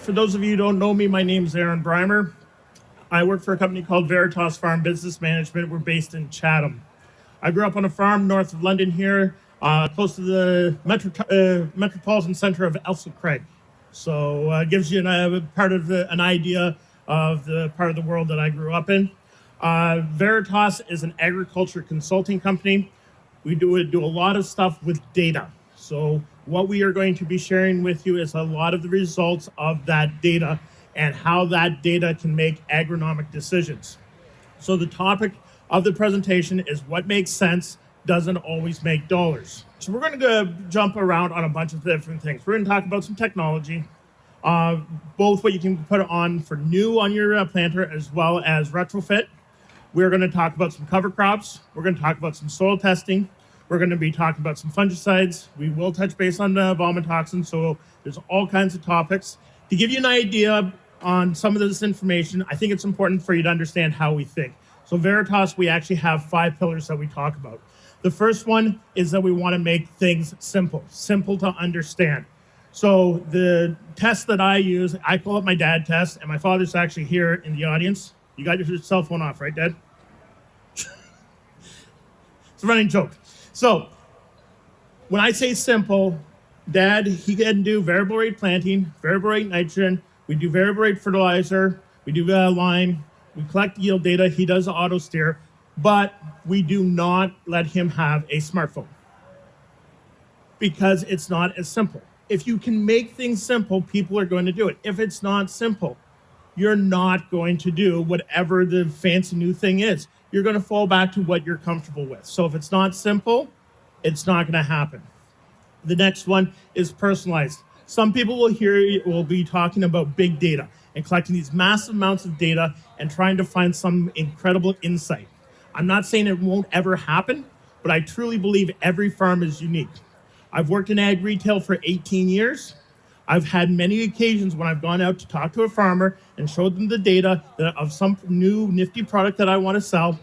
For those of you who don't know me, my name is Aaron Breimer. I work for a company called Veritas Farm Business Management. We're based in Chatham. I grew up on a farm north of London here, close to the metropolitan center of Elsa Craig. So it gives you an idea of the part of the world that I grew up in. Veritas is an agriculture consulting company. We do a lot of stuff with data. So what we are going to be sharing with you is a lot of the results of that data and how that data can make agronomic decisions. So the topic of the presentation is what makes sense doesn't always make dollars. So we're going to jump around on a bunch of different things. We're going to talk about some technology, both what you can put on for new on your planter as well as retrofit. We're going to talk about some cover crops. We're going to talk about some soil testing. We're going to be talking about some fungicides. We will touch base on Vomitoxin, so there's all kinds of topics. To give you an idea on some of this information, I think it's important for you to understand how we think. So Veritas, we actually have 5 pillars that we talk about. The first one is that we want to make things simple to understand. So the test that I use, I call it my dad test, and my father's actually here in the audience. You got your cell phone off, right, Dad? It's a running joke. So when I say simple, Dad, he can do variable rate planting, variable rate nitrogen, we do variable rate fertilizer, we do lime, we collect yield data, he does auto steer, but we do not let him have a smartphone because it's not as simple. If you can make things simple, people are going to do it. If it's not simple, you're not going to do whatever the fancy new thing is. You're going to fall back to what you're comfortable with. So if it's not simple, it's not going to happen. The next one is personalized. Some people will be talking about big data and collecting these massive amounts of data and trying to find some incredible insight. I'm not saying it won't ever happen, but I truly believe every farm is unique. I've worked in ag retail for 18 years. I've had many occasions when I've gone out to talk to a farmer and showed them the data of some new nifty product that I want to sell.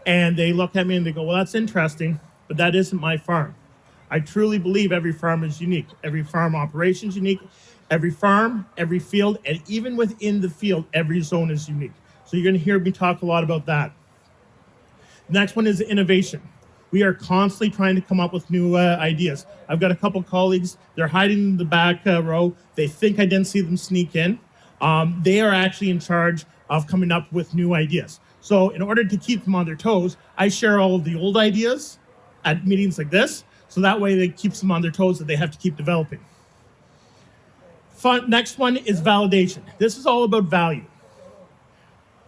And they look at me and they go, well, that's interesting, but that isn't my farm. I truly believe every farm is unique. Every farm operation is unique. Every farm, every field, and even within the field, every zone is unique. So you're going to hear me talk a lot about that. The next one is innovation. We are constantly trying to come up with new ideas. I've got a couple colleagues, they're hiding in the back row. They think I didn't see them sneak in. They are actually in charge of coming up with new ideas. So in order to keep them on their toes, I share all of the old ideas at meetings like this, so that way it keeps them on their toes that they have to keep developing. Next one is validation. This is all about value.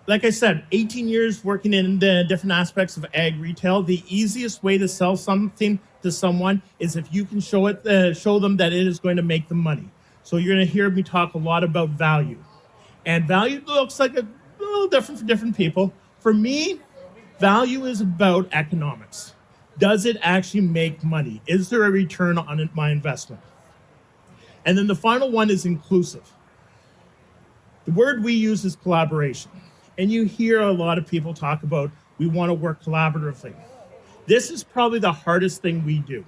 Like I said, 18 years working in the different aspects of ag retail, the easiest way to sell something to someone is if you can show them that it is going to make them money. So you're going to hear me talk a lot about value. And value looks like a little different for different people. For me, value is about economics. Does it actually make money? Is there a return on my investment? And then the final one is inclusive. The word we use is collaboration. And you hear a lot of people talk about, we want to work collaboratively. This is probably the hardest thing we do.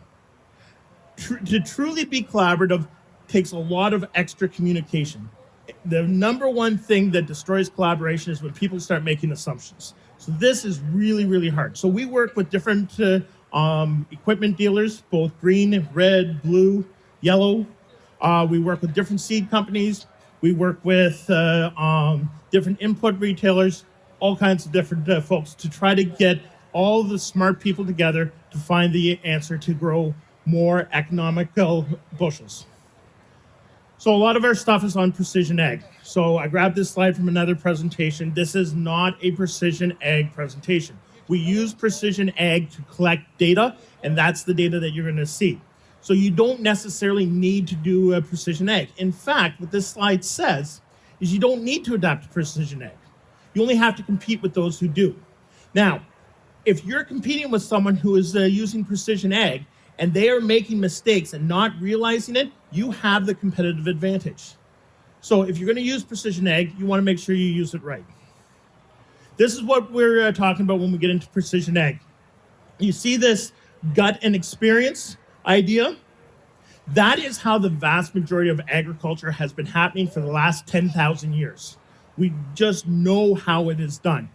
To truly be collaborative takes a lot of extra communication. The number one thing that destroys collaboration is when people start making assumptions. So this is really, really hard. So we work with different equipment dealers, both green, red, blue, yellow. We work with different seed companies. We work with different input retailers, all kinds of different folks to try to get all the smart people together to find the answer to grow more economical bushels. So a lot of our stuff is on precision ag. So I grabbed this slide from another presentation. This is not a precision ag presentation. We use precision ag to collect data, and that's the data that you're going to see. So you don't necessarily need to do a precision ag. In fact, what this slide says is you don't need to adapt to precision ag. You only have to compete with those who do. Now, if you're competing with someone who is using precision ag and they are making mistakes and not realizing it, you have the competitive advantage. So if you're going to use precision ag, you want to make sure you use it right. This is what we're talking about when we get into precision ag. You see this gut and experience idea? That is how the vast majority of agriculture has been happening for the last 10,000 years. We just know how it is done.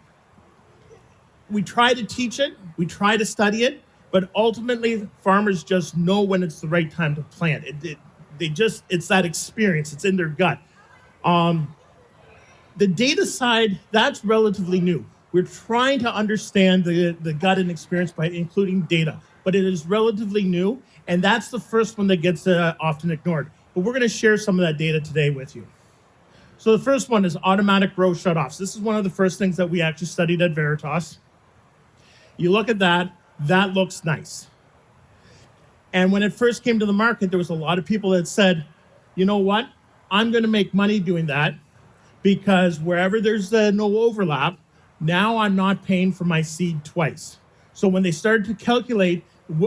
We try to teach it, we try to study it, but ultimately farmers just know when it's the right time to plant. It's that experience, it's in their gut. The data side, that's relatively new. We're trying to understand the gut and experience by including data, but it is relatively new, and that's the first one that gets often ignored. But we're going to share some of that data today with you. So the first one is automatic row shutoffs. This is one of the first things that we actually studied at Veritas. You look at that, that looks nice. And when it first came to the market, there was a lot of people that said, you know what, I'm going to make money doing that because wherever there's no overlap, now I'm not paying for my seed twice. So when they started to calculate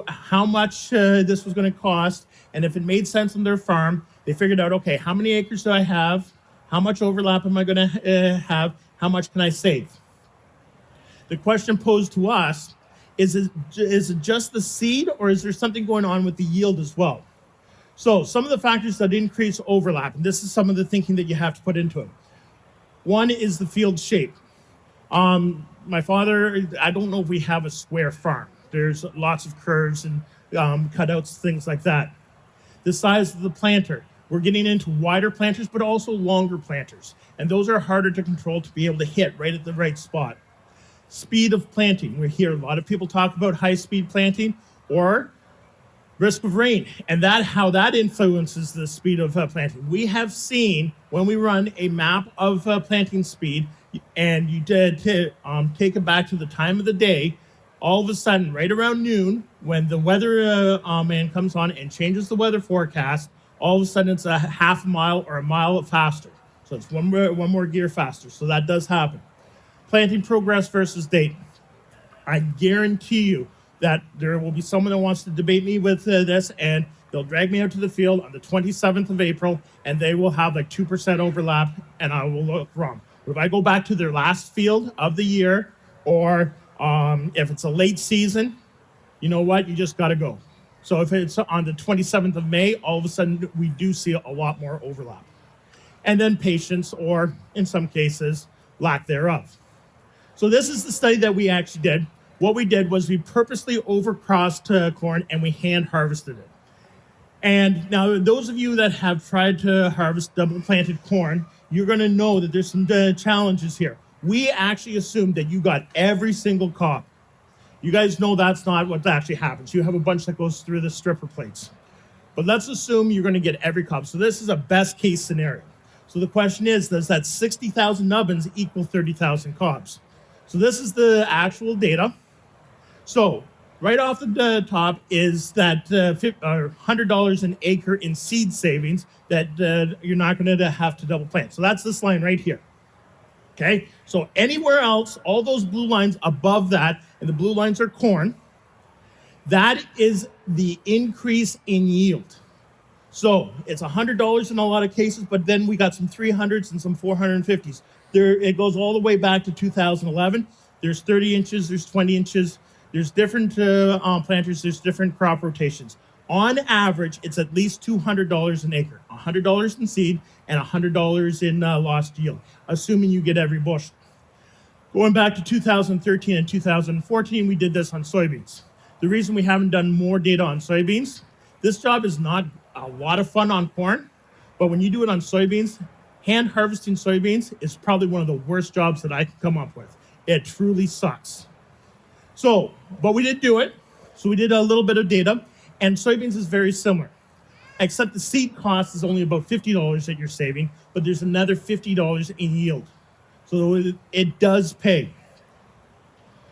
how much this was going to cost, and if it made sense on their farm, they figured out, okay, how many acres do I have? How much overlap am I going to have? How much can I save? The question posed to us is it just the seed, or is there something going on with the yield as well? So some of the factors that increase overlap, and this is some of the thinking that you have to put into it. One is the field shape. My father, I don't know if we have a square farm. There's lots of curves and cutouts, things like that. The size of the planter. We're getting into wider planters, but also longer planters. And those are harder to control to be able to hit right at the right spot. Speed of planting. We hear a lot of people talk about high-speed planting or risk of rain, and how that influences the speed of planting. We have seen when we run a map of planting speed, and you take it back to the time of the day, all of a sudden, right around noon, when the weather man comes on and changes the weather forecast, all of a sudden it's a half a mile or a mile faster. So it's one more gear faster. So that does happen. Planting progress versus date. I guarantee you that there will be someone that wants to debate me with this, and they'll drag me out to the field on the 27th of April, and they will have like 2% overlap, and I will look wrong. But if I go back to their last field of the year, or if it's a late season, you know what? You just got to go. So if it's on the 27th of May, all of a sudden we do see a lot more overlap. And then patience, or in some cases, lack thereof. So this is the study that we actually did. What we did was we purposely overcrossed corn and we hand harvested it. And now those of you that have tried to harvest double planted corn, you're going to know that there's some challenges here. We actually assumed that you got every single cob. You guys know that's not what actually happens. You have a bunch that goes through the stripper plates. But let's assume you're going to get every cob. So this is a best case scenario. So the question is, does that 60,000 nubbins equal 30,000 cobs? So this is the actual data. So right off the top is that $100 an acre in seed savings that you're not going to have to double plant. So that's this line right here. Okay, so anywhere else, all those blue lines above that, and the blue lines are corn, that is the increase in yield. So it's $100 in a lot of cases, but then we got some 300s and some 450s. It goes all the way back to 2011. There's 30 inches, there's 20 inches, there's different planters, there's different crop rotations. On average, it's at least $200 an acre, $100 in seed and $100 in lost yield, assuming you get every bushel. Going back to 2013 and 2014, we did this on soybeans. The reason we haven't done more data on soybeans, this job is not a lot of fun on corn, but when you do it on soybeans, hand harvesting soybeans is probably one of the worst jobs that I can come up with. It truly sucks. So, but we did do it. So we did a little bit of data, and soybeans is very similar, except the seed cost is only about $50 that you're saving, but there's another $50 in yield. So it does pay.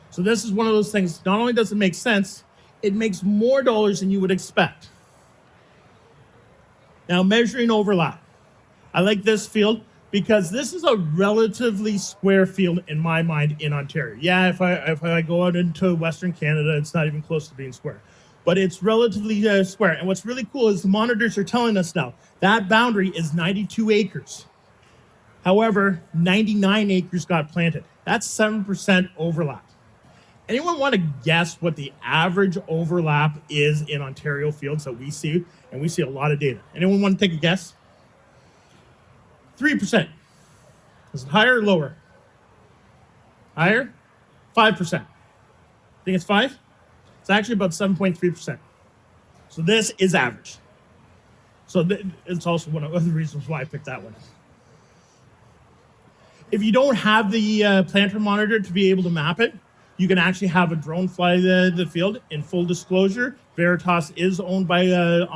So this is one of those things, not only does it make sense, it makes more dollars than you would expect. Now, measuring overlap. I like this field because this is a relatively square field in my mind in Ontario. Yeah, if I go out into Western Canada, it's not even close to being square. But it's relatively square. And what's really cool is the monitors are telling us now that boundary is 92 acres. However, 99 acres got planted. That's 7% overlap. Anyone want to guess what the average overlap is in Ontario fields that we see? And we see a lot of data. Anyone want to take a guess? 3%. Is it higher or lower? Higher? 5%. Think it's 5? It's actually about 7.3%. So this is average. So it's also one of the reasons why I picked that one. If you don't have the planter monitor to be able to map it, you can actually have a drone fly the field. In full disclosure, Veritas is owned by a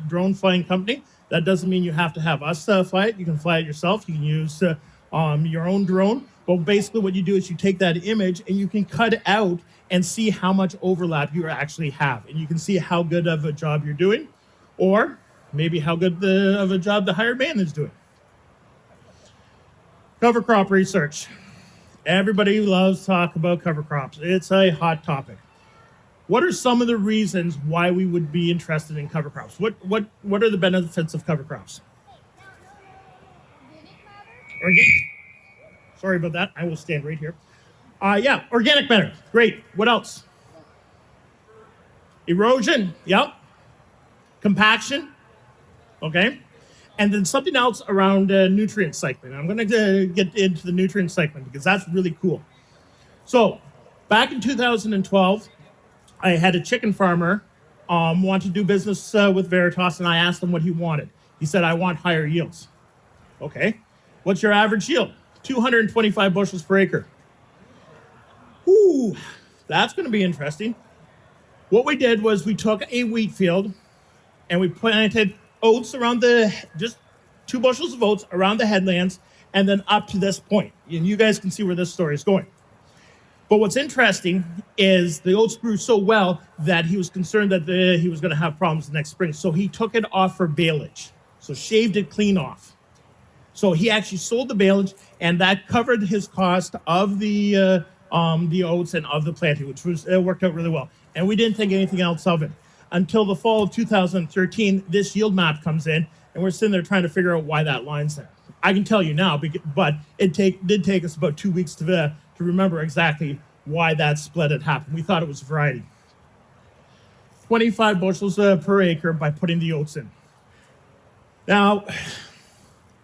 drone flying company. That doesn't mean you have to have us fly it. You can fly it yourself. You can use your own drone. But basically what you do is you take that image and you can cut out and see how much overlap you actually have. And you can see how good of a job you're doing, or maybe how good of a job the hired man is doing. Cover crop research. Everybody loves to talk about cover crops. It's a hot topic. What are some of the reasons why we would be interested in cover crops? What are the benefits of cover crops? Sorry about that. I will stand right here. Yeah, organic matter. Great. What else? Erosion. Yep. Compaction. Okay. And then something else around nutrient cycling. I'm going to get into the nutrient cycling because that's really cool. So back in 2012, I had a chicken farmer want to do business with Veritas, and I asked him what he wanted. He said, I want higher yields. Okay. What's your average yield? 225 bushels per acre. Ooh, that's going to be interesting. What we did was we took a wheat field and we planted oats around just 2 bushels of oats around the headlands and then up to this point. And you guys can see where this story is going. But what's interesting is the oats grew so well that he was concerned that he was going to have problems the next spring. So he took it off for baleage. So shaved it clean off. So he actually sold the baleage, and that covered his cost of the oats and of the planting, which worked out really well. And we didn't think anything else of it until the fall of 2013. This yield map comes in, and we're sitting there trying to figure out why that line's there. I can tell you now, but it did take us about 2 weeks to remember exactly why that split had happened. We thought it was variety. 25 bushels per acre by putting the oats in. Now,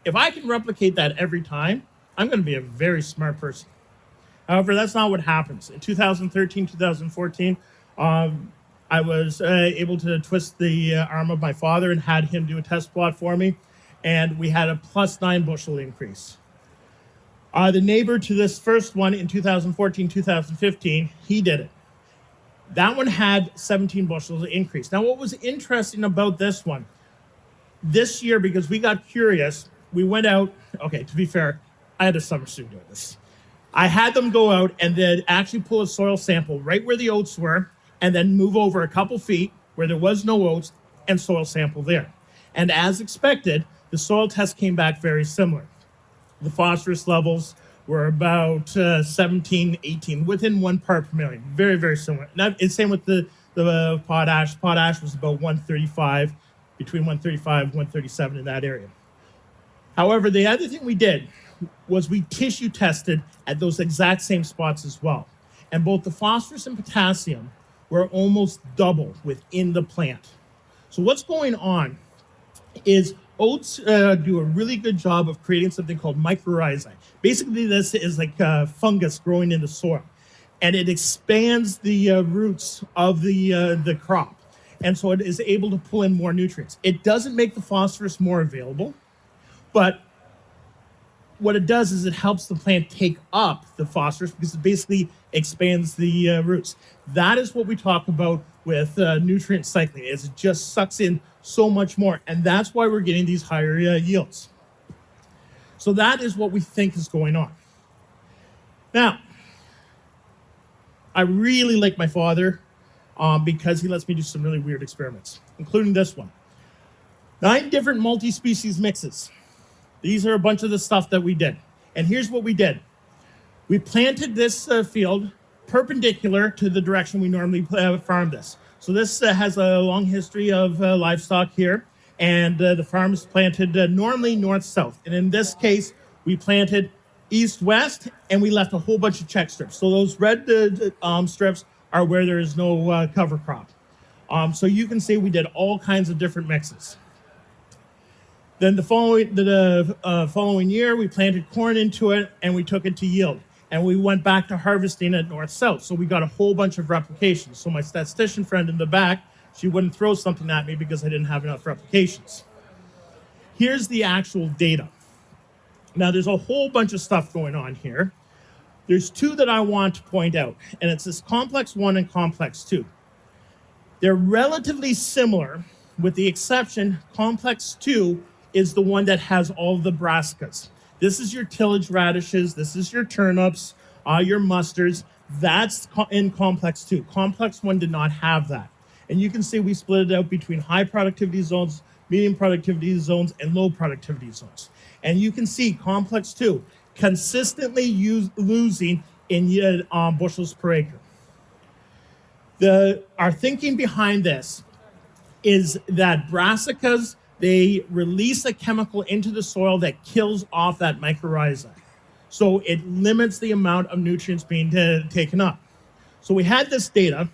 if I can replicate that every time, I'm going to be a very smart person. However, that's not what happens. In 2013, 2014, I was able to twist the arm of my father and had him do a test plot for me, and we had a plus 9 bushel increase. The neighbor to this first one in 2014, 2015, he did it. That one had 17 bushels increase. Now, what was interesting about this one, this year, because we got curious, we went out. Okay, to be fair, I had a summer student doing this. I had them go out and then actually pull a soil sample right where the oats were and then move over a couple feet where there was no oats and soil sample there. And as expected, the soil test came back very similar. The phosphorus levels were about 17, 18, within 1 part per million. Very, very similar. Now, it's same with the potash. Potash was about 135, between 135 and 137 in that area. However, the other thing we did was we tissue tested at those exact same spots as well. And both the phosphorus and potassium were almost double within the plant. So what's going on is oats do a really good job of creating something called mycorrhizae. Basically, this is like fungus growing in the soil, and it expands the roots of the crop. And so it is able to pull in more nutrients. It doesn't make the phosphorus more available, but what it does is it helps the plant take up the phosphorus because it basically expands the roots. That is what we talk about with nutrient cycling, is it just sucks in so much more. And that's why we're getting these higher yields. So that is what we think is going on. Now, I really like my father because he lets me do some really weird experiments, including this one. 9 different multi-species mixes. These are a bunch of the stuff that we did. And here's what we did. We planted this field perpendicular to the direction we normally farm this. So this has a long history of livestock here, and the farm is planted normally north-south. And in this case, we planted east-west, and we left a whole bunch of check strips. So those red strips are where there is no cover crop. So you can see we did all kinds of different mixes. Then the following year, we planted corn into it, and we took it to yield. And we went back to harvesting at north-south. So we got a whole bunch of replications. So my statistician friend in the back, she wouldn't throw something at me because I didn't have enough replications. Here's the actual data. Now, there's a whole bunch of stuff going on here. There's two that I want to point out, and it's this complex 1 and complex 2. They're relatively similar, with the exception complex 2 is the one that has all the brassicas. This is your tillage radishes, this is your turnips, your mustards. That's in complex 2. Complex 1 did not have that. And you can see we split it out between high productivity zones, medium productivity zones, and low productivity zones. And you can see complex 2 consistently losing in bushels per acre. Our thinking behind this is that brassicas, they release a chemical into the soil that kills off that mycorrhiza. So it limits the amount of nutrients being taken up. So we had this data,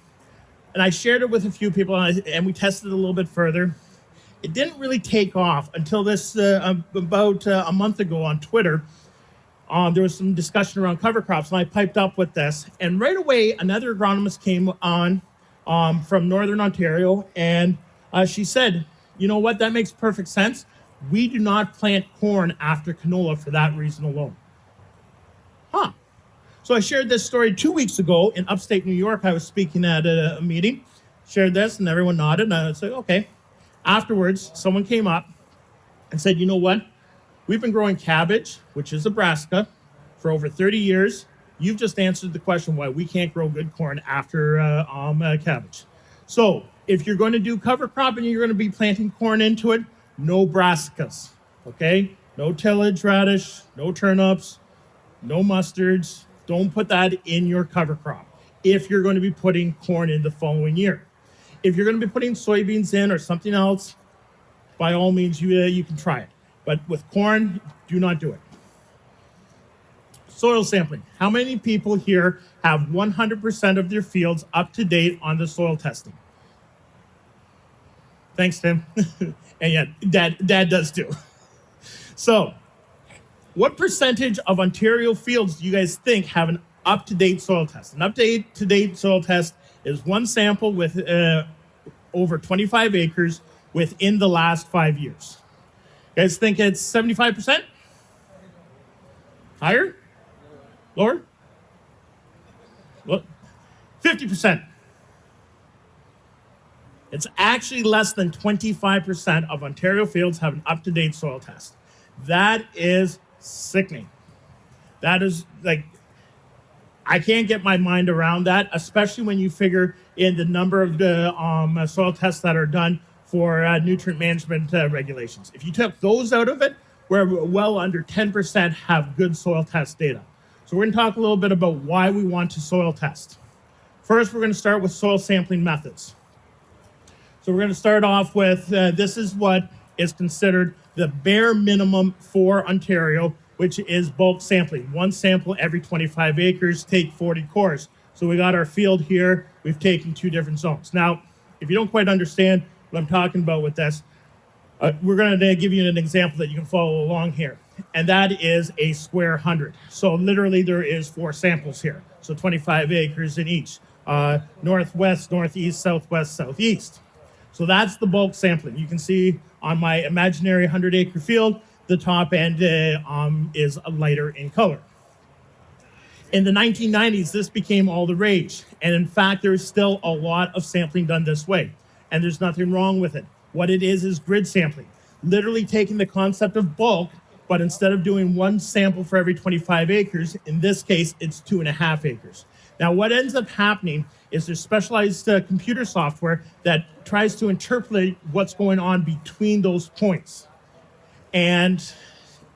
and I shared it with a few people, and we tested it a little bit further. It didn't really take off until this, about a month ago on Twitter. There was some discussion around cover crops, and I piped up with this. And right away, another agronomist came on from Northern Ontario, and she said, you know what, that makes perfect sense. We do not plant corn after canola for that reason alone. Huh. So I shared this story 2 weeks ago in upstate New York. I was speaking at a meeting, shared this, and everyone nodded, and I was like, okay. Afterwards, someone came up and said, you know what? We've been growing cabbage, which is a brassica, for over 30 years. You've just answered the question why we can't grow good corn after cabbage. So if you're going to do cover crop and you're going to be planting corn into it, no brassicas, okay? No tillage radish, no turnips, no mustards. Don't put that in your cover crop if you're going to be putting corn in the following year. If you're going to be putting soybeans in or something else, by all means, you can try it. But with corn, do not do it. Soil sampling. How many people here have 100% of their fields up to date on the soil testing? Thanks, Tim. And yeah, Dad does too. So, what percentage of Ontario fields do you guys think have an up-to-date soil test? An up-to-date soil test is one sample with over 25 acres within the last 5 years. You guys think it's 75%? Higher? Lower? Well, 50%. It's actually less than 25% of Ontario fields have an up-to-date soil test. That is sickening. That is like, I can't get my mind around that, especially when you figure in the number of the soil tests that are done for nutrient management regulations. If you took those out of it, we're well under 10% have good soil test data. So we're going to talk a little bit about why we want to soil test. First, we're going to start with soil sampling methods. So we're going to start off with, this is what is considered the bare minimum for Ontario, which is bulk sampling. One sample every 25 acres, take 40 cores. So we got our field here, we've taken 2 different zones. Now, if you don't quite understand what I'm talking about with this, we're going to give you an example that you can follow along here. And that is a square 100. So literally there is 4 samples here. So 25 acres in each. Northwest, northeast, southwest, southeast. So that's the bulk sampling. You can see on my imaginary 100-acre field, the top end is lighter in color. In the 1990s, this became all the rage. And in fact, there's still a lot of sampling done this way. And there's nothing wrong with it. What it is grid sampling. Literally taking the concept of bulk, but instead of doing 1 sample for every 25 acres, in this case, it's 2.5 acres. Now, what ends up happening is there's specialized computer software that tries to interpolate what's going on between those points. And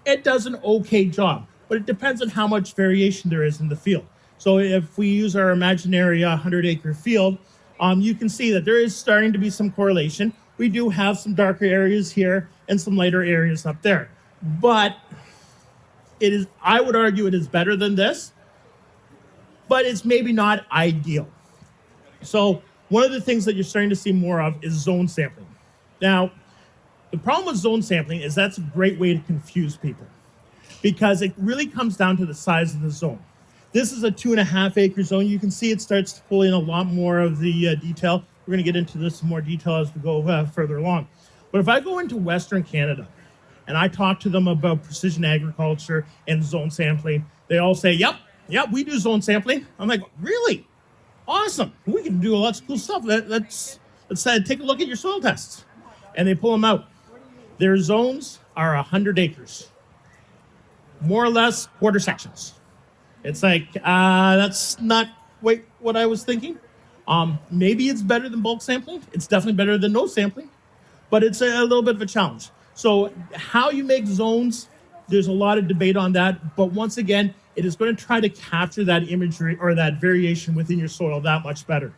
it does an okay job, but it depends on how much variation there is in the field. So if we use our imaginary 100-acre field, you can see that there is starting to be some correlation. We do have some darker areas here and some lighter areas up there. But It is, I would argue it is better than this, but it's maybe not ideal. So one of the things that you're starting to see more of is zone sampling. Now, the problem with zone sampling is that's a great way to confuse people because it really comes down to the size of the zone. This is a 2.5 acre zone. You can see it starts to pull in a lot more of the detail. We're going to get into this in more detail as we go further along. But if I go into Western Canada and I talk to them about precision agriculture and zone sampling, they all say, yep, we do zone sampling. I'm like, really? Awesome. We can do lots of cool stuff. Let's take a look at your soil tests. And they pull them out. Their zones are 100 acres, more or less quarter sections. It's like, that's not quite what I was thinking. Maybe it's better than bulk sampling. It's definitely better than no sampling, but it's a little bit of a challenge. So how you make zones, there's a lot of debate on that. But once again, it is going to try to capture that imagery or that variation within your soil that much better.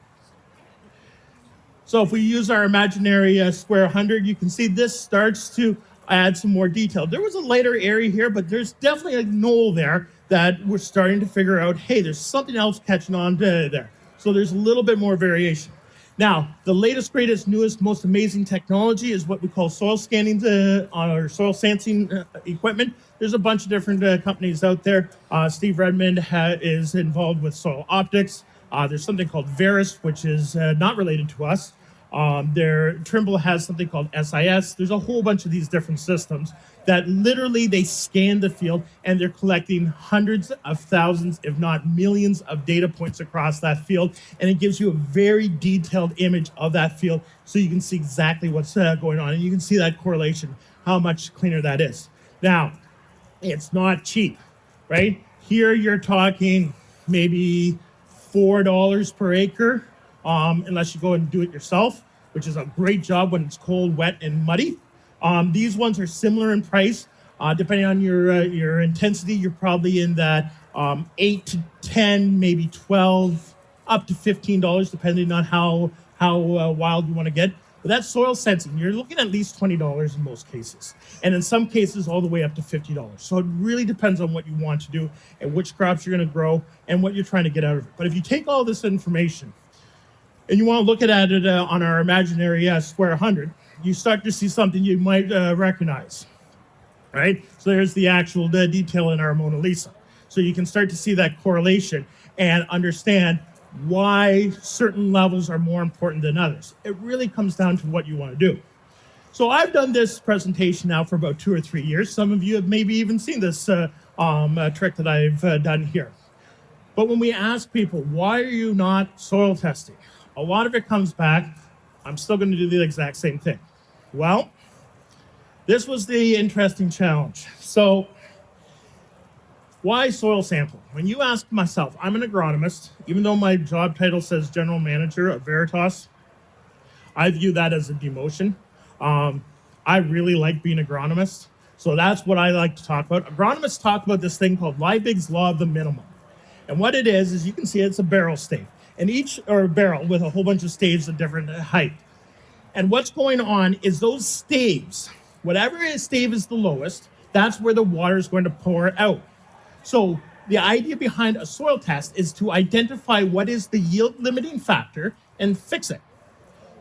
So if we use our imaginary square 100, you can see this starts to add some more detail. There was a lighter area here, but there's definitely a knoll there that we're starting to figure out, hey, there's something else catching on there. So there's a little bit more variation. Now, the latest, greatest, newest, most amazing technology is what we call soil scanning on our soil sensing equipment. There's a bunch of different companies out there. Steve Redmond is involved with soil optics. There's something called Veris, which is not related to us. Trimble has something called SIS. There's a whole bunch of these different systems that literally they scan the field and they're collecting hundreds of thousands, if not millions of data points across that field. And it gives you a very detailed image of that field so you can see exactly what's going on. And you can see that correlation, how much cleaner that is. Now, it's not cheap, right? Here you're talking maybe $4 per acre, unless you go and do it yourself, which is a great job when it's cold, wet, and muddy. These ones are similar in price. Depending on your intensity, you're probably in that 8 to 10, maybe 12, up to $15, depending on how wild you want to get. But that's soil sensing. You're looking at least $20 in most cases, and in some cases all the way up to $50. So it really depends on what you want to do and which crops you're going to grow and what you're trying to get out of it. But if you take all this information and you want to look at it on our imaginary square 100, you start to see something you might recognize, right? So there's the actual detail in our Mona Lisa. So you can start to see that correlation and understand why certain levels are more important than others. It really comes down to what you want to do. So I've done this presentation now for about 2 or 3 years. Some of you have maybe even seen this trick that I've done here. But when we ask people, why are you not soil testing? A lot of it comes back, I'm still going to do the exact same thing. Well, this was the interesting challenge. So why soil sample? When you ask myself, I'm an agronomist, even though my job title says general manager of Veritas, I view that as a demotion. I really like being an agronomist, so that's what I like to talk about. Agronomists talk about this thing called Liebig's Law of the Minimum. And what it is you can see it's a barrel stave. And a barrel with a whole bunch of staves of different height. And what's going on is those staves, whatever stave is the lowest, that's where the water is going to pour out. So the idea behind a soil test is to identify what is the yield limiting factor and fix it.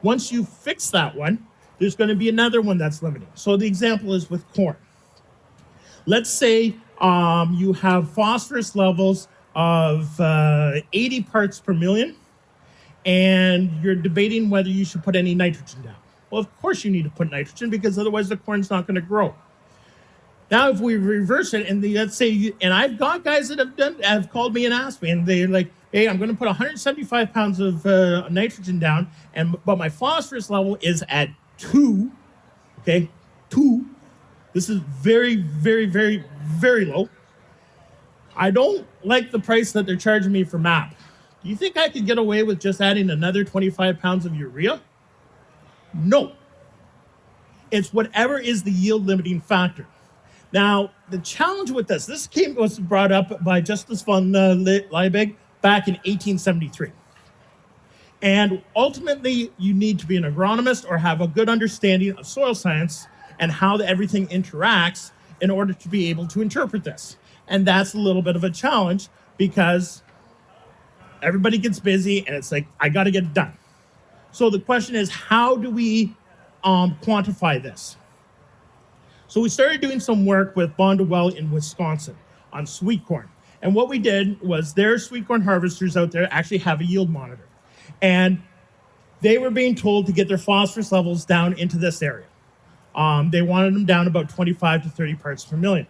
Once you fix that one, there's going to be another one that's limiting. So the example is with corn. Let's say you have phosphorus levels of 80 parts per million, and you're debating whether you should put any nitrogen down. Well, of course you need to put nitrogen because otherwise the corn's not going to grow. Now, if we reverse it, and let's say, and I've got guys that have called me and asked me, and they're like, hey, I'm going to put 175 pounds of nitrogen down, but my phosphorus level is at 2, okay, 2. This is very, very, very, very low. I don't like the price that they're charging me for MAP. Do you think I could get away with just adding another 25 pounds of urea? No. It's whatever is the yield limiting factor. Now, the challenge with this was brought up by Justus von Liebig back in 1873. And ultimately, you need to be an agronomist or have a good understanding of soil science and how everything interacts in order to be able to interpret this. And that's a little bit of a challenge because everybody gets busy and it's like, I got to get it done. So the question is, how do we quantify this? So we started doing some work with Bondwell in Wisconsin on sweet corn. And what we did was their sweet corn harvesters out there actually have a yield monitor. And they were being told to get their phosphorus levels down into this area. They wanted them down about 25 to 30 parts per million.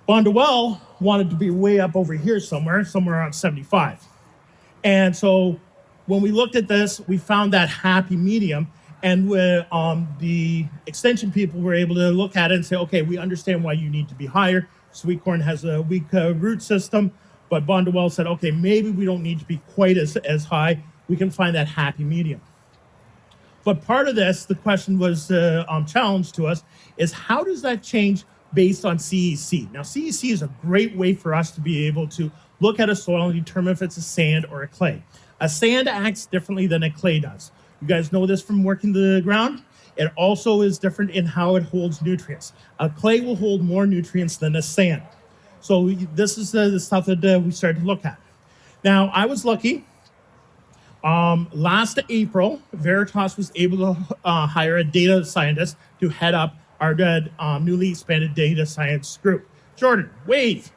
Bondwell wanted to be way up over here somewhere around 75. And so when we looked at this, we found that happy medium. And the extension people were able to look at it and say, okay, we understand why you need to be higher. Sweet corn has a weak root system, but Bondwell said, okay, maybe we don't need to be quite as high. We can find that happy medium. But part of this, the question was challenged to us, is how does that change based on CEC? Now, CEC is a great way for us to be able to look at a soil and determine if it's a sand or a clay. A sand acts differently than a clay does. You guys know this from working the ground. It also is different in how it holds nutrients. A clay will hold more nutrients than a sand. So this is the stuff that we started to look at. Now, I was lucky. Last April, Veritas was able to hire a data scientist to head up our newly expanded data science group. Jordan, wave.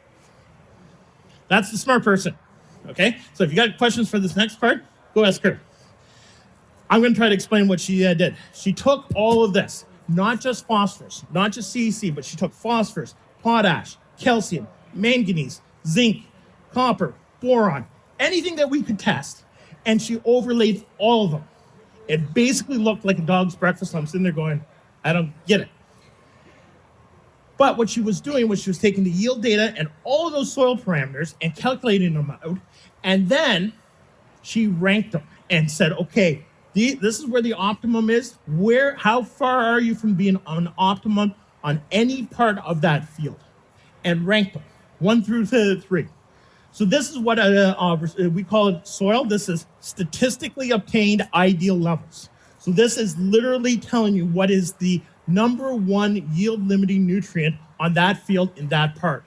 That's the smart person, okay? So if you got questions for this next part, go ask her. I'm going to try to explain what she did. She took all of this, not just phosphorus, not just CEC, but she took phosphorus, potash, calcium, manganese, zinc, copper, boron, anything that we could test, and she overlaid all of them. It basically looked like a dog's breakfast. I'm sitting there going, I don't get it. But what she was doing was she was taking the yield data and all of those soil parameters and calculating them out, and then she ranked them and said, okay, this is where the optimum is. How far are you from being on optimum on any part of that field? And ranked them, 1 through 3. So this is what we call it soil. This is statistically obtained ideal levels. So this is literally telling you what is the number one yield limiting nutrient on that field in that part.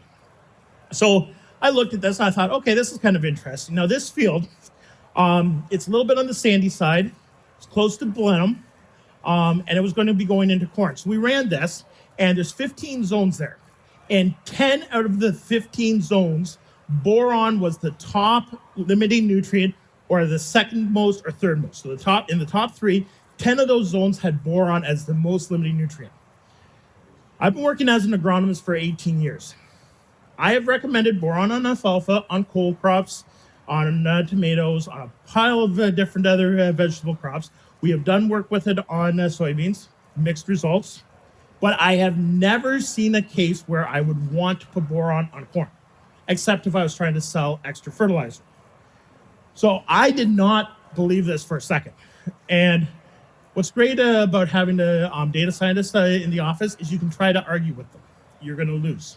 So I looked at this and I thought, okay, this is kind of interesting. Now this field, it's a little bit on the sandy side. It's close to Blenheim, and it was going to be going into corn. So we ran this, and there's 15 zones there. And 10 out of the 15 zones, boron was the top limiting nutrient, or the second most or third most. So in the top 3, 10 of those zones had boron as the most limiting nutrient. I've been working as an agronomist for 18 years. I have recommended boron on alfalfa, on coal crops, on tomatoes, on a pile of different other vegetable crops. We have done work with it on soybeans, mixed results, but I have never seen a case where I would want to put boron on corn, except if I was trying to sell extra fertilizer. So I did not believe this for a second. And what's great about having the data scientists in the office is you can try to argue with them. You're going to lose.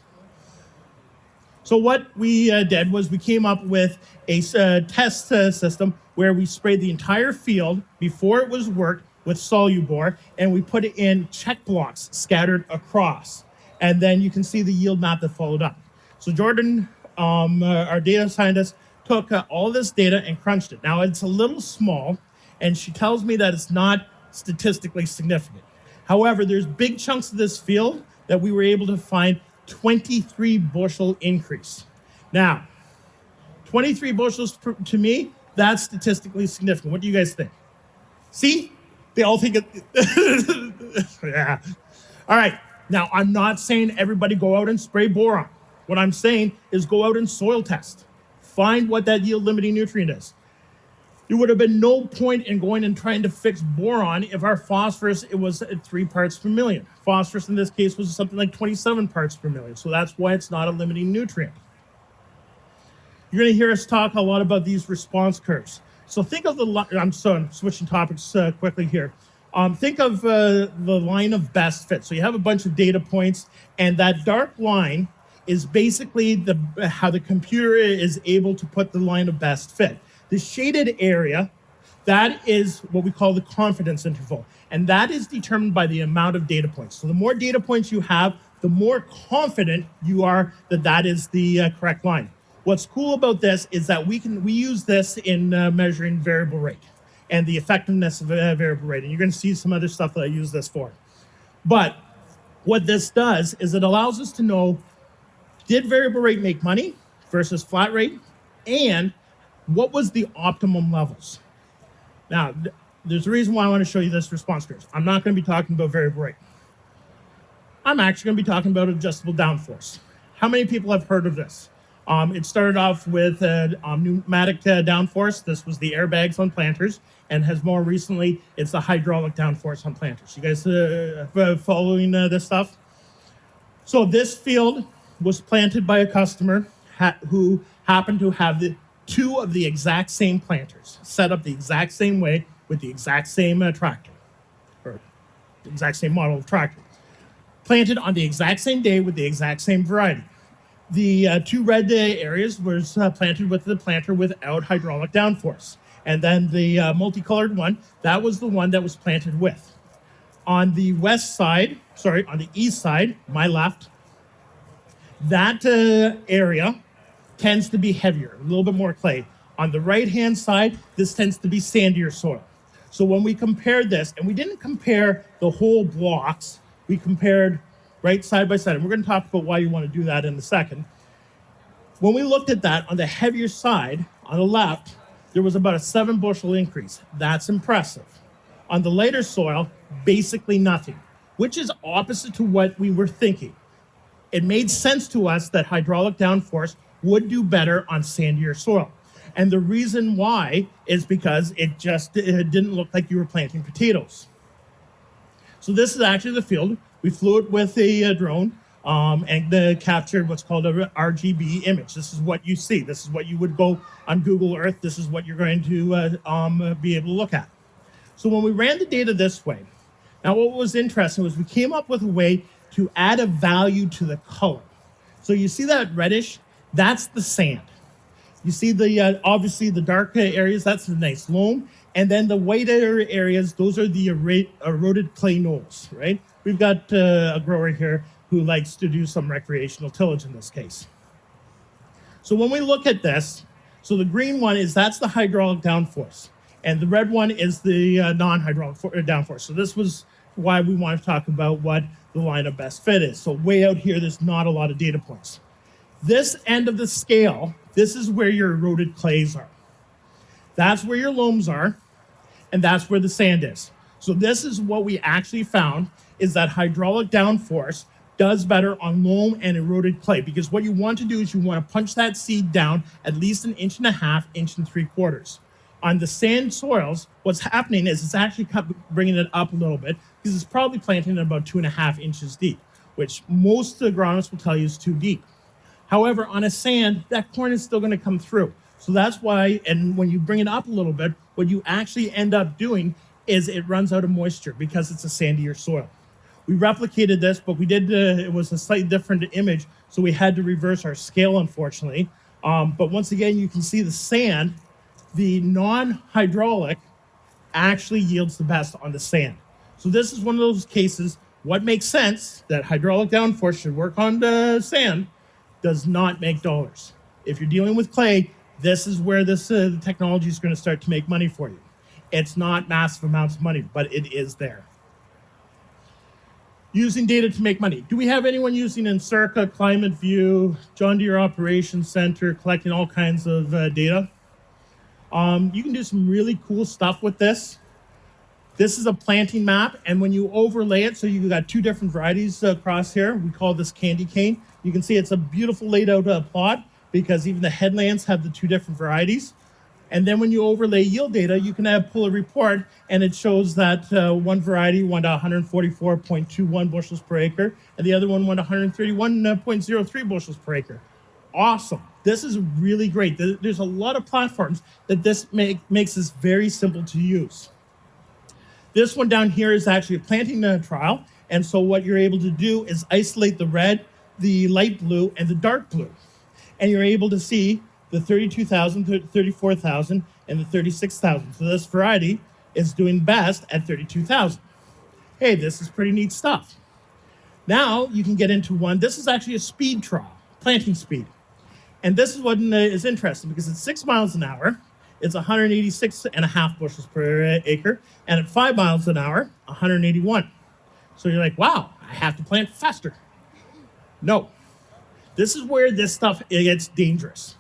So what we did was we came up with a test system where we sprayed the entire field before it was worked with Solubor, and we put it in check blocks scattered across. And then you can see the yield map that followed up. So Jordan, our data scientist, took all this data and crunched it. Now it's a little small, and she tells me that it's not statistically significant. However, there's big chunks of this field that we were able to find 23 bushel increase. Now, 23 bushels to me, that's statistically significant. What do you guys think? See? They all think it. Yeah. All right. Now, I'm not saying everybody go out and spray boron. What I'm saying is go out and soil test. Find what that yield limiting nutrient is. There would have been no point in going and trying to fix boron if our phosphorus, it was at 3 parts per million. Phosphorus in this case was something like 27 parts per million. So that's why it's not a limiting nutrient. You're going to hear us talk a lot about these response curves. So think of I'm switching topics quickly here. Think of the line of best fit. So you have a bunch of data points, and that dark line is basically how the computer is able to put the line of best fit. The shaded area, that is what we call the confidence interval. And that is determined by the amount of data points. So the more data points you have, the more confident you are that that is the correct line. What's cool about this is that we use this in measuring variable rate and the effectiveness of variable rate. And you're going to see some other stuff that I use this for. But what this does is it allows us to know, did variable rate make money versus flat rate? And what was the optimum levels? Now, there's a reason why I want to show you this response curve. I'm not going to be talking about variable rate. I'm actually going to be talking about adjustable downforce. How many people have heard of this? It started off with pneumatic downforce. This was the airbags on planters, and has more recently, it's the hydraulic downforce on planters. You guys following this stuff? So this field was planted by a customer who happened to have two of the exact same planters set up the exact same way with the exact same tractor, or the exact same model of tractor, planted on the exact same day with the exact same variety. The two red areas was planted with the planter without hydraulic downforce. And then the multicolored one, that was the one that was planted with. On the on the east side, my left, that area tends to be heavier, a little bit more clay. On the right-hand side, this tends to be sandier soil. So when we compared this, and we didn't compare the whole blocks, we compared right side by side, and we're going to talk about why you want to do that in a second. When we looked at that on the heavier side, on the left, there was about a 7 bushel increase. That's impressive. On the lighter soil, basically nothing, which is opposite to what we were thinking. It made sense to us that hydraulic downforce would do better on sandier soil. And the reason why is because it didn't look like you were planting potatoes. So this is actually the field. We flew it with a drone and captured what's called a RGB image. This is what you see. This is what you would go on Google Earth. This is what you're going to be able to look at. So when we ran the data this way, now what was interesting was we came up with a way to add a value to the color. So you see that reddish? That's the sand. You see the obviously the dark areas, that's the nice loam. And then the whiter areas, those are the eroded clay knolls, right? We've got a grower here who likes to do some recreational tillage in this case. So when we look at this, so the green one that's the hydraulic downforce. And the red one is the non-hydraulic downforce. So this was why we want to talk about what the line of best fit is. So way out here, there's not a lot of data points. This end of the scale, this is where your eroded clays are. That's where your loams are, and that's where the sand is. So this is what we actually found, is that hydraulic downforce does better on loam and eroded clay, because what you want to do is you want to punch that seed down at least 1.5 inches, 1 3/4. On the sand soils, what's happening is it's actually bringing it up a little bit, because it's probably planting at about 2.5 inches deep, which most agronomists will tell you is too deep. However, on a sand, that corn is still going to come through. So that's why, and when you bring it up a little bit, what you actually end up doing is it runs out of moisture because it's a sandier soil. We replicated this, but we did, it was a slightly different image, so we had to reverse our scale, unfortunately. But once again, you can see the sand, the non-hydraulic actually yields the best on the sand. So this is one of those cases, what makes sense, that hydraulic downforce should work on the sand, does not make dollars. If you're dealing with clay, this is where this the technology is going to start to make money for you. It's not massive amounts of money, but it is there. Using data to make money. Do we have anyone using Encirca, Climate View, John Deere Operations Center, collecting all kinds of data? You can do some really cool stuff with this. This is a planting map, and when you overlay it, so you've got two different varieties across here. We call this candy cane. You can see it's a beautiful laid out plot, because even the headlands have the two different varieties. And then when you overlay yield data, you can pull a report, and it shows that one variety went 144.21 bushels per acre, and the other one went 131.03 bushels per acre. Awesome. This is really great. There's a lot of platforms that this makes this very simple to use. This one down here is actually a planting trial, and so what you're able to do is isolate the red, the light blue, and the dark blue. And you're able to see the 32,000, 34,000, and the 36,000. So this variety is doing best at 32,000. Hey, this is pretty neat stuff. Now you can get into one. This is actually a speed trial, planting speed. And this is what is interesting because at 6 miles an hour, it's 186.5 bushels per acre. And at 5 miles an hour, 181. So you're like, wow, I have to plant faster. No. This is where this stuff gets dangerous.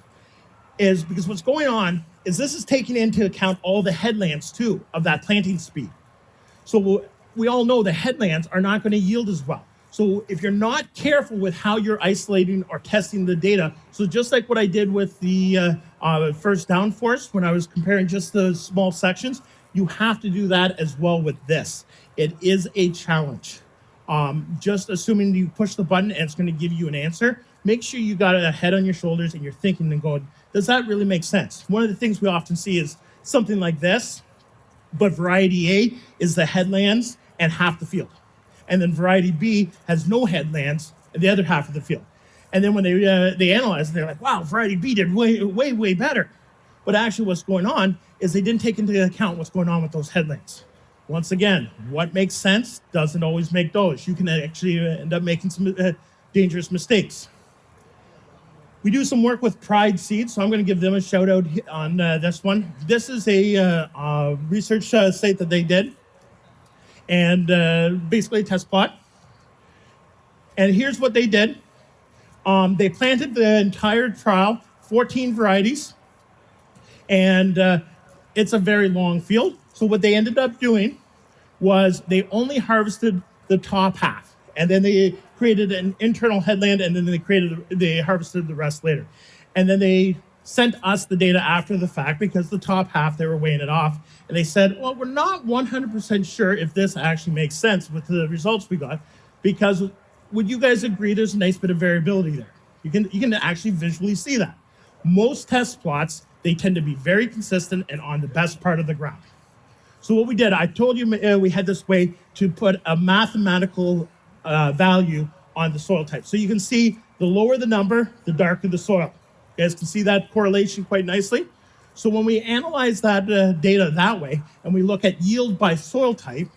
Is because what's going on is this is taking into account all the headlands too of that planting speed. So we all know the headlands are not going to yield as well. So if you're not careful with how you're isolating or testing the data, so just like what I did with the first Downforce when I was comparing just the small sections, you have to do that as well with this. It is a challenge. Just assuming you push the button and it's going to give you an answer, make sure you got a head on your shoulders and you're thinking and going, does that really make sense? One of the things we often see is something like this, but variety A is the headlands and half the field. And then variety B has no headlands and the other half of the field. And then when they analyze it, they're like, wow, variety B did way better. But actually what's going on is they didn't take into account what's going on with those headlands. Once again, what makes sense doesn't always make those. You can actually end up making some dangerous mistakes. We do some work with Pride Seeds, so I'm going to give them a shout out on this one. This is a research site that they did, and basically a test plot. And here's what they did. They planted the entire trial, 14 varieties, and it's a very long field. So what they ended up doing was they only harvested the top half, and then they created an internal headland, and then they harvested the rest later. And then they sent us the data after the fact because the top half, they were weighing it off. And they said, well, we're not 100% sure if this actually makes sense with the results we got, because would you guys agree there's a nice bit of variability there? You can actually visually see that. Most test plots, they tend to be very consistent and on the best part of the ground. So what we did, I told you we had this way to put a mathematical value on the soil type. So you can see the lower the number, the darker the soil. You guys can see that correlation quite nicely. So when we analyze that data that way, and we look at yield by soil type,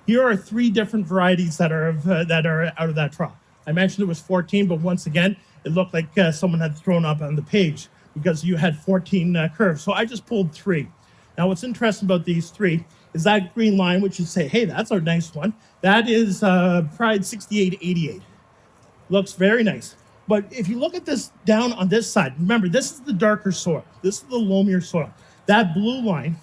here are 3 different varieties that are out of that trial. I mentioned it was 14, but once again, it looked like someone had thrown up on the page because you had 14 curves. So I just pulled 3. Now, what's interesting about these 3 is that green line, which you say, hey, that's a nice one. That is Pride 6888. Looks very nice. But if you look at this down on this side, remember, this is the darker soil. This is the loamier soil. That blue line,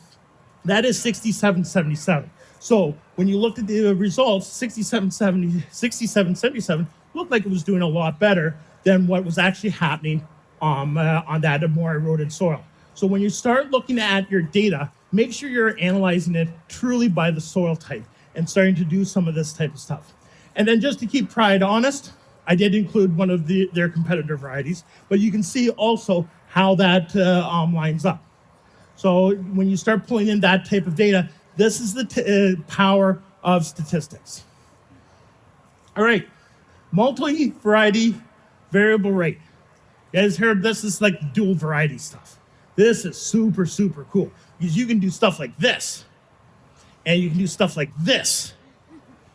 that is 6777. So when you looked at the results, 6777 looked like it was doing a lot better than what was actually happening on that more eroded soil. So when you start looking at your data, make sure you're analyzing it truly by the soil type and starting to do some of this type of stuff. And then just to keep Pride honest, I did include one of their competitor varieties, but you can see also how that lines up. So when you start pulling in that type of data, this is the power of statistics. All right, multi-variety variable rate. You guys heard this is like dual variety stuff. This is super, super cool because you can do stuff like this and you can do stuff like this,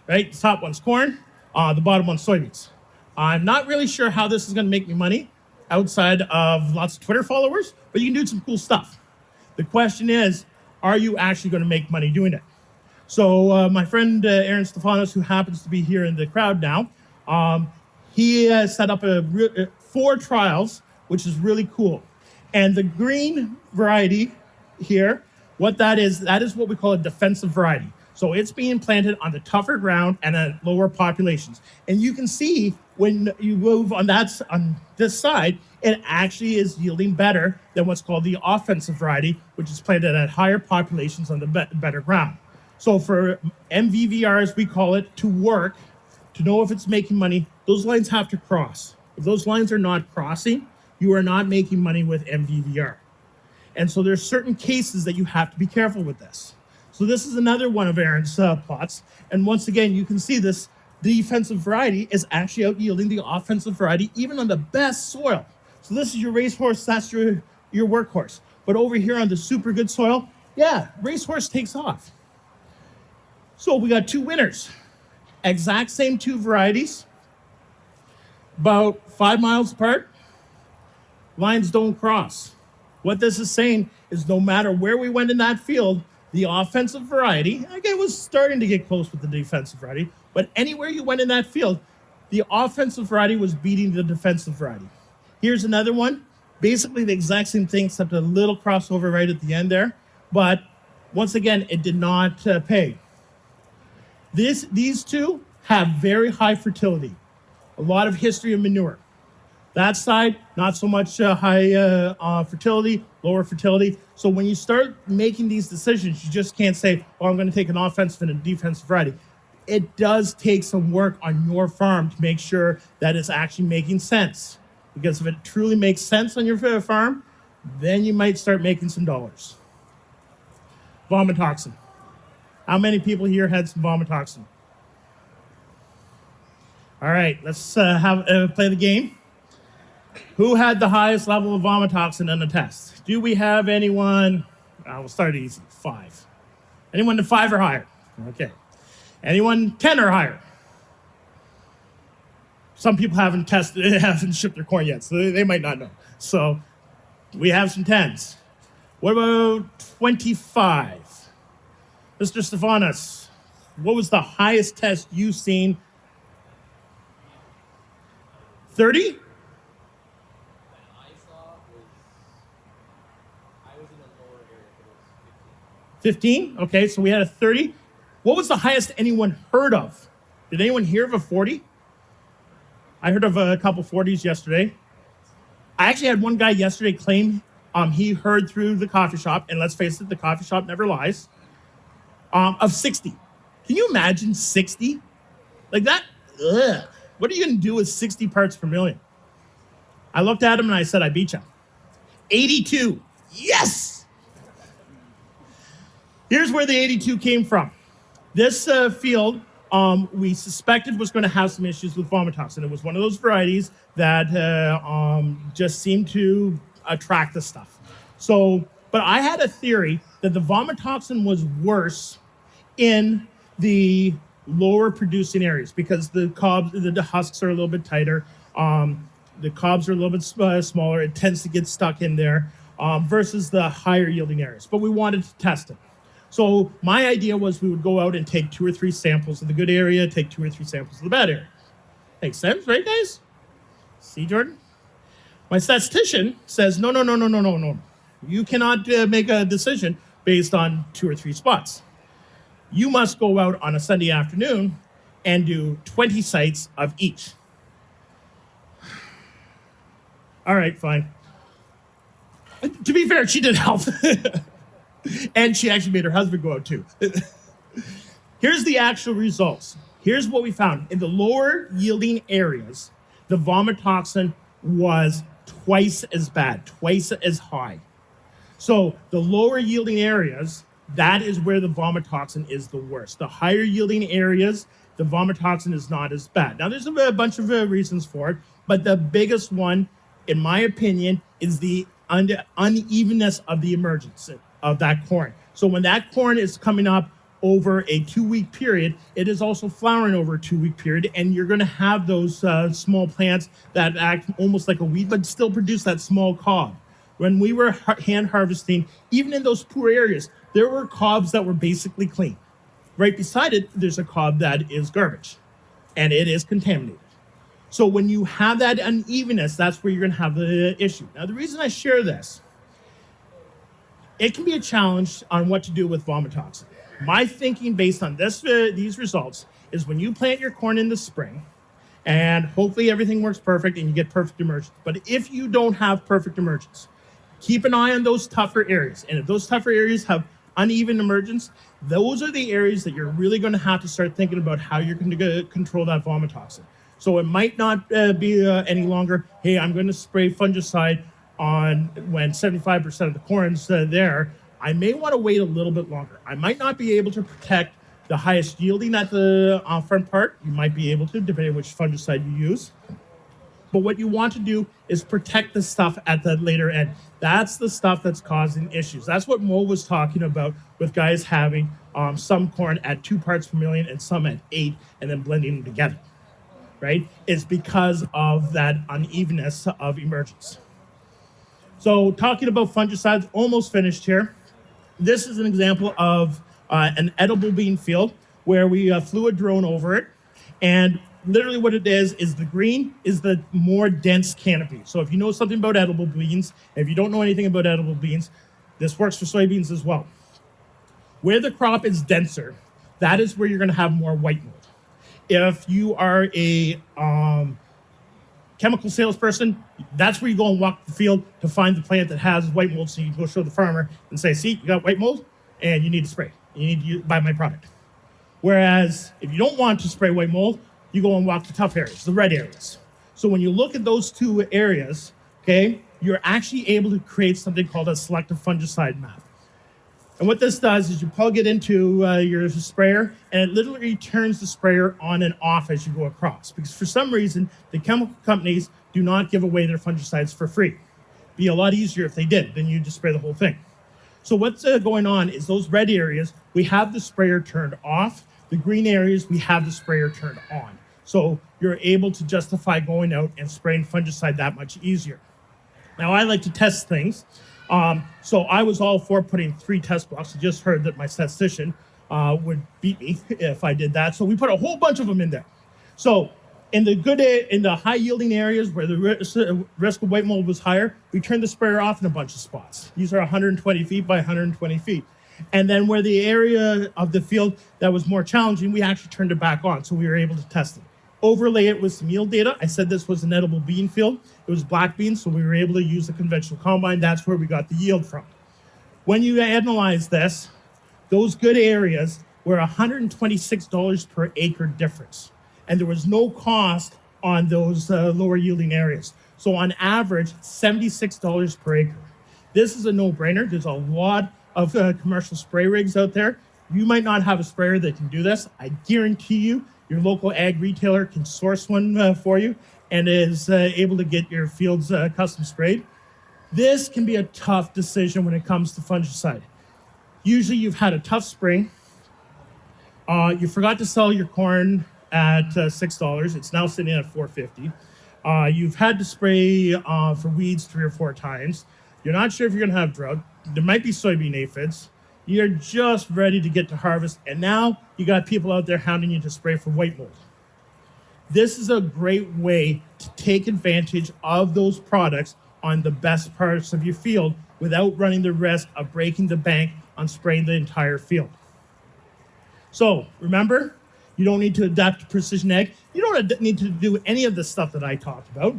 right? The top one's corn, the bottom one's soybeans. I'm not really sure how this is going to make me money outside of lots of Twitter followers, but you can do some cool stuff. The question is, are you actually going to make money doing it? So my friend Aaron Stefanos, who happens to be here in the crowd now, he set up 4 trials, which is really cool. And the green variety here, what that is what we call a defensive variety. So it's being planted on the tougher ground and at lower populations. And you can see when you move on this side, it actually is yielding better than what's called the offensive variety, which is planted at higher populations on the better ground. So for MVVR, as we call it, to work, to know if it's making money, those lines have to cross. If those lines are not crossing, you are not making money with MVVR. And so there's certain cases that you have to be careful with this. So this is another one of Aaron's plots. And once again, you can see this defensive variety is actually out yielding the offensive variety, even on the best soil. So this is your racehorse, that's your workhorse. But over here on the super good soil, yeah, racehorse takes off. So we got 2 winners. Exact same 2 varieties. about 5 miles apart. Lines don't cross. What this is saying is no matter where we went in that field, the offensive variety, again, was starting to get close with the defensive variety, but anywhere you went in that field, the offensive variety was beating the defensive variety. Here's another one. Basically the exact same thing, except a little crossover right at the end there. But once again, it did not pay. These two have very high fertility, a lot of history of manure. That side, not so much high fertility, lower fertility. So when you start making these decisions, you just can't say, oh, I'm going to take an offensive and a defensive variety. It does take some work on your farm to make sure that it's actually making sense. Because if it truly makes sense on your farm, then you might start making some dollars. Vomitoxin. How many people here had some vomitoxin? All right, let's play the game. Who had the highest level of vomitoxin in the test? Do we have anyone? We'll start easy. 5. Anyone to 5 or higher? Okay. Anyone 10 or higher? Some people haven't shipped their corn yet, so they might not know. So we have some 10s. What about 25? Mr. Stefanos, what was the highest test you've seen? 30? I was in a lower area, but it was 15. 15? Okay, so we had a 30. What was the highest anyone heard of? Did anyone hear of a 40? I heard of a couple 40s yesterday. I actually had one guy yesterday claim he heard through the coffee shop, and let's face it, the coffee shop never lies, of 60. Can you imagine 60? Like that? Ugh. What are you going to do with 60 parts per million? I looked at him and I said, I beat you. 82. Yes! Here's where the 82 came from. This field, we suspected was going to have some issues with vomitoxin. It was one of those varieties that just seemed to attract the stuff. So, but I had a theory that the vomitoxin was worse in the lower producing areas because the cobs, the husks are a little bit tighter. The cobs are a little bit smaller. It tends to get stuck in there versus the higher yielding areas. But we wanted to test it. So my idea was we would go out and take 2 or 3 samples of the good area, take 2 or 3 samples of the bad area. Makes sense, right, guys? See, Jordan? My statistician says, no. You cannot make a decision based on 2 or 3 spots. You must go out on a Sunday afternoon and do 20 sites of each. All right, fine. To be fair, she did help. And she actually made her husband go out too. Here's the actual results. Here's what we found. In the lower yielding areas, the vomitoxin was twice as bad, twice as high. So the lower yielding areas, that is where the vomitoxin is the worst. The higher yielding areas, the vomitoxin is not as bad. Now there's a bunch of reasons for it, but the biggest one, in my opinion, is the unevenness of the emergence of that corn. So when that corn is coming up over a 2-week period, it is also flowering over a 2-week period, and you're going to have those small plants that act almost like a weed, but still produce that small cob. When we were hand harvesting, even in those poor areas, there were cobs that were basically clean. Right beside it, there's a cob that is garbage, and it is contaminated. So when you have that unevenness, that's where you're going to have the issue. Now, the reason I share this, it can be a challenge on what to do with vomitoxin. My thinking based on these results is when you plant your corn in the spring, and hopefully everything works perfect and you get perfect emergence. But if you don't have perfect emergence, keep an eye on those tougher areas. And if those tougher areas have uneven emergence, those are the areas that you're really going to have to start thinking about how you're going to control that vomitoxin. So it might not be any longer, hey, I'm going to spray fungicide on when 75% of the corn's there. I may want to wait a little bit longer. I might not be able to protect the highest yielding at the front part. You might be able to, depending on which fungicide you use. But what you want to do is protect the stuff at the later end. That's the stuff that's causing issues. That's what Mo was talking about with guys having some corn at 2 parts per million and some at 8 and then blending them together. right? It's because of that unevenness of emergence. So talking about fungicides, almost finished here. This is an example of an edible bean field where we flew a drone over it. And literally what it is the green is the more dense canopy. So if you know something about edible beans, and if you don't know anything about edible beans, this works for soybeans as well. Where the crop is denser, that is where you're going to have more white mold. If you are a chemical salesperson, that's where you go and walk the field to find the plant that has white mold. So you go show the farmer and say, see, you got white mold and you need to spray. You need to buy my product. Whereas if you don't want to spray white mold, you go and walk the tough areas, the red areas. So when you look at those two areas, okay, you're actually able to create something called a selective fungicide map. And what this does is you plug it into your sprayer, and it literally turns the sprayer on and off as you go across. Because for some reason, the chemical companies do not give away their fungicides for free. It'd be a lot easier if they did, then you just spray the whole thing. So what's going on is those red areas, we have the sprayer turned off. The green areas, we have the sprayer turned on. So you're able to justify going out and spraying fungicide that much easier. Now, I like to test things. So I was all for putting 3 test blocks. I just heard that my statistician would beat me if I did that. So we put a whole bunch of them in there. So in the high yielding areas where the risk of white mold was higher, we turned the sprayer off in a bunch of spots. These are 120 feet by 120 feet. And then where the area of the field that was more challenging, we actually turned it back on. So we were able to test it. Overlay it with some yield data. I said this was an edible bean field. It was black beans, so we were able to use the conventional combine. That's where we got the yield from. When you analyze this, those good areas were $126 per acre difference. And there was no cost on those lower yielding areas. So on average, $76 per acre. This is a no-brainer. There's a lot of commercial spray rigs out there. You might not have a sprayer that can do this. I guarantee you, your local ag retailer can source one for you and is able to get your fields custom sprayed. This can be a tough decision when it comes to fungicide. Usually you've had a tough spring. You forgot to sell your corn at $6. It's now sitting at $4.50. You've had to spray for weeds 3 or 4 times. You're not sure if you're going to have drought. There might be soybean aphids. You're just ready to get to harvest, and now you got people out there hounding you to spray for white mold. This is a great way to take advantage of those products on the best parts of your field without running the risk of breaking the bank on spraying the entire field. So remember, you don't need to adapt to precision ag. You don't need to do any of the stuff that I talked about.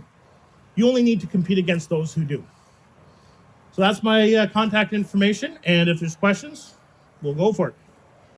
You only need to compete against those who do. So that's my contact information, and if there's questions, we'll go for it.